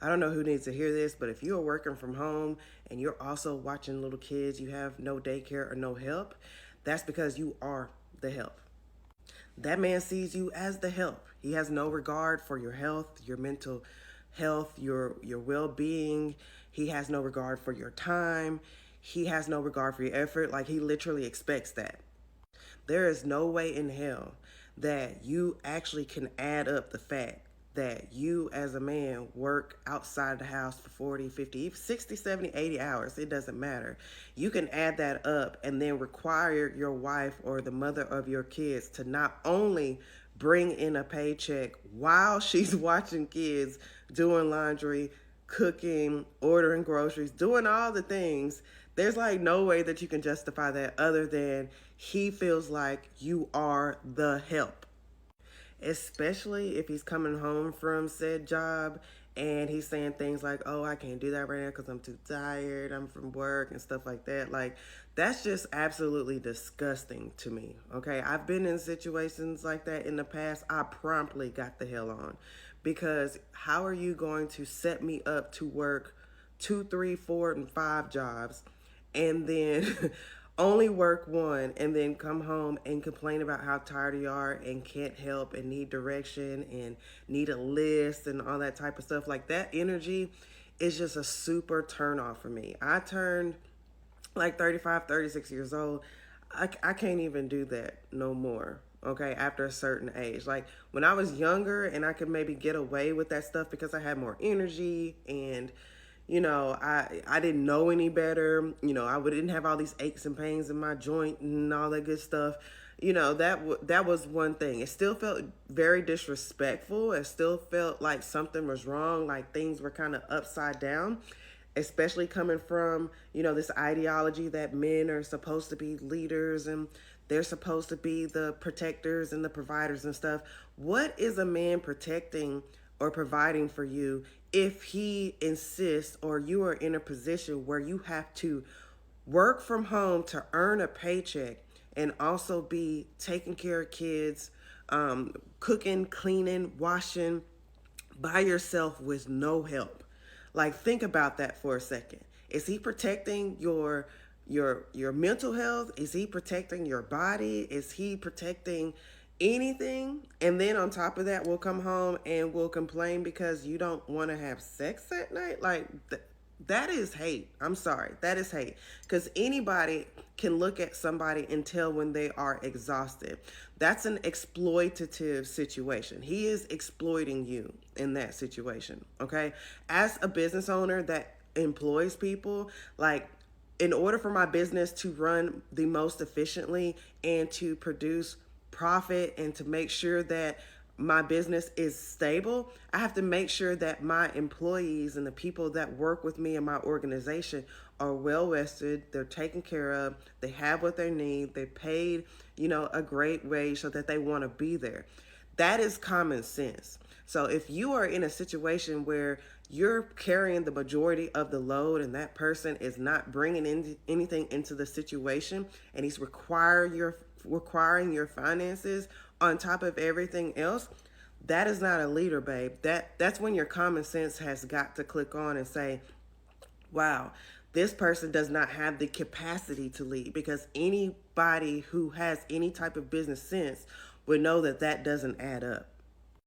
I don't know who needs to hear this, but if you're working from home and you're also watching little kids, you have no daycare or no help, that's because you are the help. That man sees you as the help. He has no regard for your health, your mental health, your well-being. He has no regard for your time. He has no regard for your effort. Like he literally expects that. There is no way in hell that you actually can add up the fact that you as a man work outside the house for 40, 50, 60, 70, 80 hours. It doesn't matter. You can add that up and then require your wife or the mother of your kids to not only bring in a paycheck while she's watching kids, doing laundry, cooking, ordering groceries, doing all the things. There's like no way that you can justify that other than he feels like you are the help. Especially if he's coming home from said job and he's saying things like, oh, I can't do that right now because I'm too tired, I'm from work and stuff like that. Like, that's just absolutely disgusting to me. Okay, I've been in situations like that in the past. I promptly got the hell on, because how are you going to set me up to work two, three, four, and five jobs and then only work one and then come home and complain about how tired you are and can't help and need direction and need a list and all that type of stuff? Like, that energy is just a super turn off for me. I turned like 35, 36 years old. I can't even do that no more. Okay, after a certain age. Like when I was younger and I could maybe get away with that stuff because I had more energy and I didn't know any better. I didn't have all these aches and pains in my joint and all that good stuff. That was one thing. It still felt very disrespectful. It still felt like something was wrong, like things were kind of upside down, especially coming from, this ideology that men are supposed to be leaders and they're supposed to be the protectors and the providers and stuff. What is a man protecting or providing for you if he insists, or you are in a position where you have to work from home to earn a paycheck and also be taking care of kids, cooking, cleaning, washing by yourself with no help? Like, think about that for a second. Is he protecting your mental health? Is he protecting your body? Is he protecting anything? And then on top of that, we'll come home and we'll complain because you don't want to have sex at night? Like, that is hate. I'm sorry. That is hate. Because anybody can look at somebody and tell when they are exhausted. That's an exploitative situation. He is exploiting you in that situation. Okay. As a business owner that employs people, like, in order for my business to run the most efficiently and to produce profit and to make sure that my business is stable, I have to make sure that my employees and the people that work with me in my organization are well rested, they're taken care of, they have what they need, they're paid, a great wage so that they want to be there. That is common sense. So if you are in a situation where you're carrying the majority of the load and that person is not bringing in anything into the situation and he's requiring your finances on top of everything else, that is not a leader, babe. That's when your common sense has got to click on and say, wow, this person does not have the capacity to lead, because anybody who has any type of business sense would know that that doesn't add up.